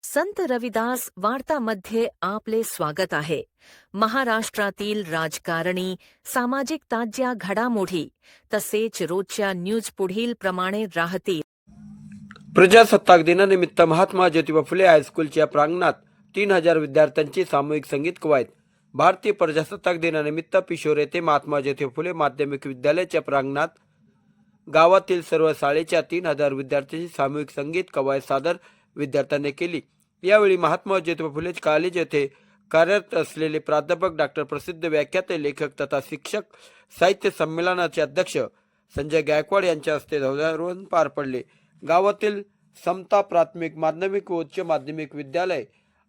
संत रविदास वार्तामध्ये आपले स्वागत आहे. महाराष्ट्रातील राजकारणी, सामाजिक ताज्या घडामोडी तसेच रोजच्या न्यूज पुढील प्रमाणे राहतील. प्रजासत्ताक दिनानिमित्त महात्मा ज्योतिबा फुले हायस्कूलच्या प्रांगणात 3000 विद्यार्थ्यांची सामूहिक संगीत कवायत. भारतीय प्रजासत्ताक दिनानिमित्त पिशोर येथे महात्मा ज्योतिबा फुले माध्यमिक विद्यालयाच्या प्रांगणात गावातील सर्व शाळेच्या 3000 विद्यार्थ्यांची सामूहिक संगीत कवायत सादर विद्यार्थ्यांनी केली. यावेळी महात्मा ज्योतिबा फुले कॉलेज येथे कार्यरत असलेले प्राध्यापक डॉक्टर प्रसिद्ध व्याख्याते लेखक तथा शिक्षक साहित्य संमेलनाचे अध्यक्ष संजय गायकवाड यांच्या हस्ते ध्वजारोहण पार पडले. गावातील समता प्राथमिक माध्यमिक व उच्च माध्यमिक विद्यालय,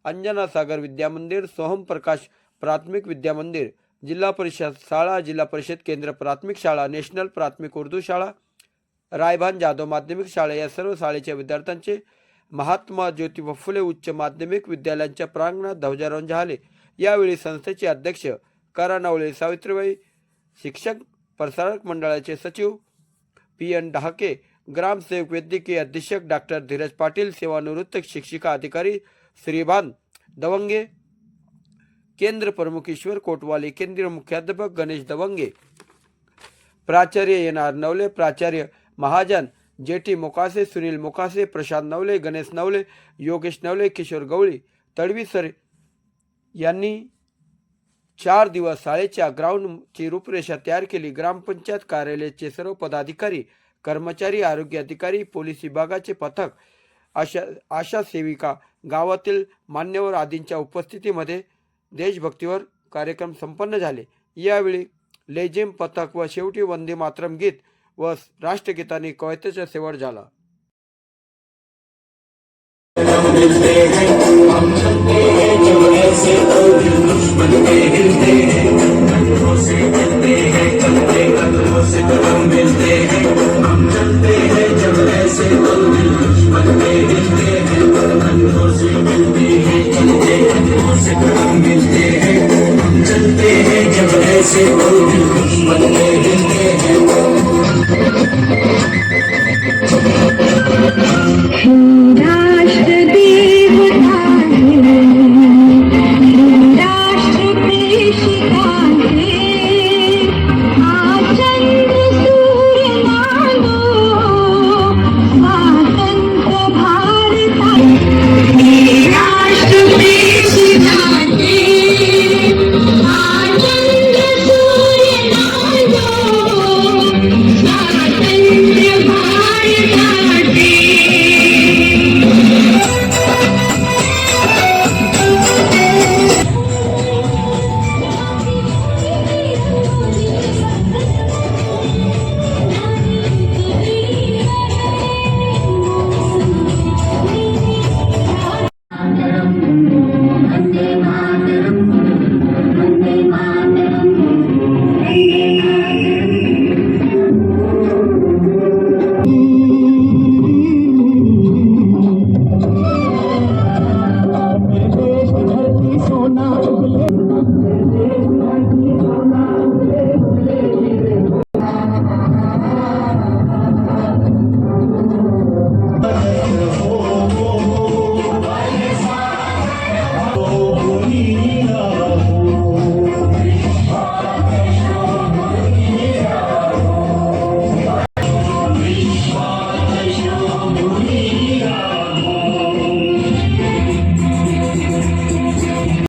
अंजना सागर विद्यामंदिर, सोहम प्रकाश प्राथमिक विद्यामंदिर, जिल्हा परिषद शाळा, जिल्हा परिषद केंद्र प्राथमिक शाळा, नॅशनल प्राथमिक उर्दू शाळा, रायभान जाधव माध्यमिक शाळा या सर्व शाळेच्या विद्यार्थ्यांचे महात्मा ज्योतिबा फुले उच्च माध्यमिक विद्यालयाच्या प्रांगणात ध्वजारोहण झाले. यावेळी संस्थेचे अध्यक्ष करानवळे सावित्रीबाई, शिक्षक प्रसारक मंडळाचे सचिव PN डहाके, ग्रामसेवक वैद्यकीय अधीक्षक डॉक्टर धीरज पाटील, सेवानिवृत्त शिक्षिका अधिकारी श्रीभान दवंगे, केंद्र प्रमुख ईश्वर कोटवाले, केंद्रीय मुख्याध्यापक गणेश दवंगे, प्राचार्य NR नवले, प्राचार्य महाजन, JT मोकासे, सुनील मोकासे, प्रशांत नवले, गणेश नवले, योगेश नवले, किशोर गवळी, तडवी सर यांनी 4 दिवस शाळेच्या ग्राउंडची रूपरेषा तयार केली. ग्रामपंचायत कार्यालयाचे सर्व पदाधिकारी, कर्मचारी, आरोग्य अधिकारी, पोलीस विभागाचे पथक, आशा सेविका, गावातील मान्यवर आदींच्या उपस्थितीमध्ये देशभक्तीवर कार्यक्रम संपन्न झाले. यावेळी लेझिम पथक व शेवटी वंदे मातरम गीत व राष्ट्रगीताने कवायतीचा शेवट झाला. चलते हैं जब ऐसे